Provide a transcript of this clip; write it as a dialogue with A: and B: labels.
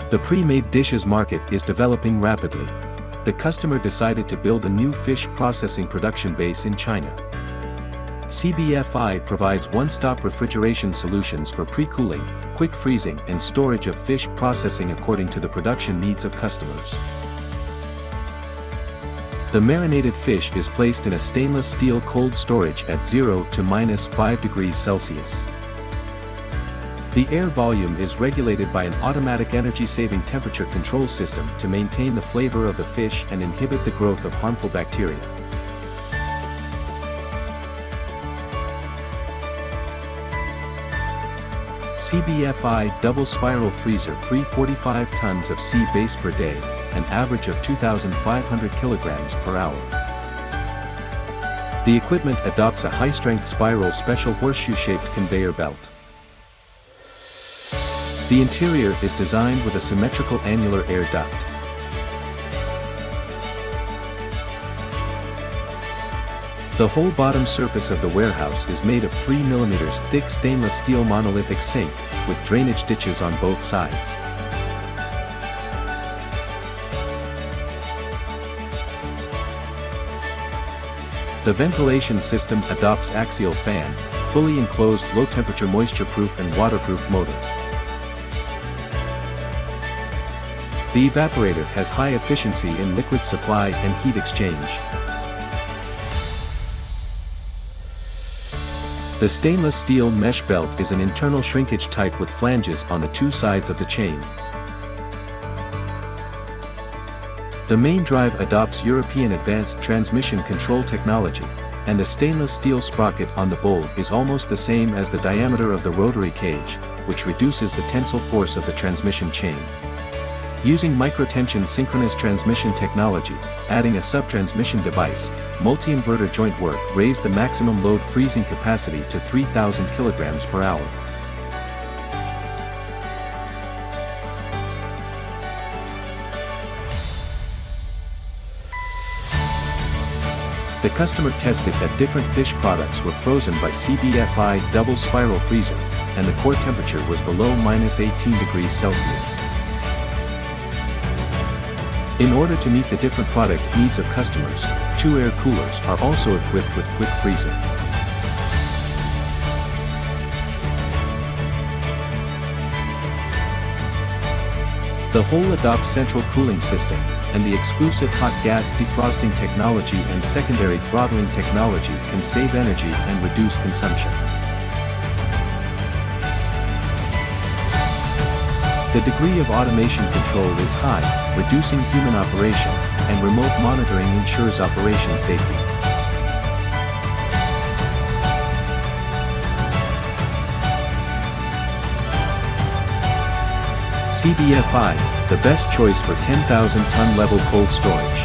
A: The pre-made dishes market is developing rapidly. The customer decided to build a new fish processing production base in China. CBFI provides one-stop refrigeration solutions for pre-cooling, quick freezing and storage of fish processing according to the production needs of customers. The marinated fish is placed in a stainless steel cold storage at 0 to -5 degrees Celsius. The air volume is regulated by an automatic energy-saving temperature control system to maintain the flavor of the fish and inhibit the growth of harmful bacteria. CBFI double spiral freezer free 45 tons of sea base per day, an average of 2,500 kilograms per hour. The equipment adopts a high-strength spiral special horseshoe-shaped conveyor belt. The interior is designed with a symmetrical annular air duct. The whole bottom surface of the warehouse is made of 3 mm thick stainless steel monolithic sink, with drainage ditches on both sides. The ventilation system adopts axial fan, fully enclosed low-temperature moisture-proof and waterproof motor. The evaporator has high efficiency in liquid supply and heat exchange. The stainless steel mesh belt is an internal shrinkage type with flanges on the two sides of the chain. The main drive adopts European advanced transmission control technology, and the stainless steel sprocket on the bowl is almost the same as the diameter of the rotary cage, which reduces the tensile force of the transmission chain. Using microtension synchronous transmission technology, adding a sub-transmission device, multi-inverter joint work raised the maximum load freezing capacity to 3,000 kilograms per hour. The customer tested that different fish products were frozen by CBFI double spiral freezer, and the core temperature was below -18 degrees Celsius. In order to meet the different product needs of customers, 2 air coolers are also equipped with quick freezer. The whole adopts central cooling system, and the exclusive hot gas defrosting technology and secondary throttling technology can save energy and reduce consumption. The degree of automation control is high, reducing human operation, and remote monitoring ensures operation safety. CBFI, the best choice for 10,000-ton level cold storage.